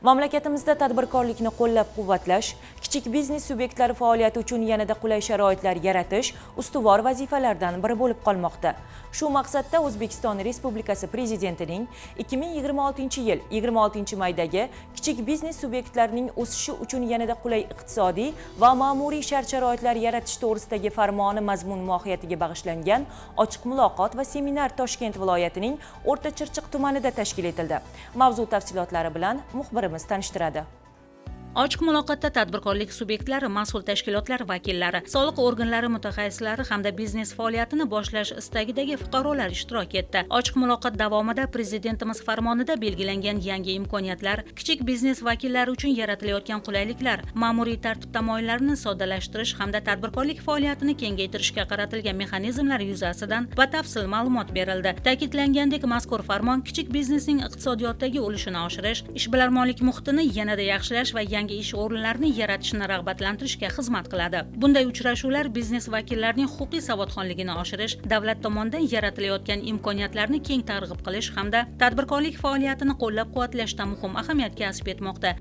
Mamlakatimizda tadbirkorlikni qo'llab-quvvatlash, kichik biznes subyektlari faoliyati uchun yanada qulay sharoitlar yaratish ustuvor vazifalardan biri bo'lib qolmoqda. Shu maqsadda O'zbekiston Respublikasi Prezidentining 2026-yil 26-maydagi kichik biznes subyektlarining o'sishi uchun yanada qulay iqtisodiy va ma'muriy shart-sharoitlar yaratish to'g'risidagi farmoni mazmun-mohiyatiga bag'ishlangan ochiq muloqot va seminar Toshkent viloyatining O'rta Chirchiq tumanida tashkil etildi. Mavzu tafsilotlari bilan muxbirimiz tanishtiradi. Ochiq muloqotda tadbirkorlik subyektlari, mas'ul tashkilotlar vakillari, soliq organlari mutaxassislari hamda biznes faoliyatini boshlash istagidagi fuqarolar ishtirok etdi. Ochiq muloqot davomida Prezidentimiz farmonida belgilangan yangi imkoniyatlar, kichik biznes vakillari uchun yaratilayotgan qulayliklar, ma'muriy tartib tamoyillarini soddalashtirish hamda tadbirkorlik faoliyatini kengaytirishga qaratilgan mexanizmlar yuzasidan batafsil ma'lumot berildi. Ta'kidlangandek, mazkur farmon kichik biznesning iqtisodiyotdagi ulushini oshirish, ishbilarmonlik muhitini yanada yaxshilash va yangi ish o'rinlarini yaratishni rag'batlantirishga xizmat qiladi. Bunday uchrashuvlar biznes vakillarining huquqiy savodxonligini oshirish, davlat tomonidan yaratilayotgan imkoniyatlarni keng targ'ib qilish hamda tadbirkorlik faoliyatini qo'llab-quvvatlashda muhim ahamiyat kasb etmoqda.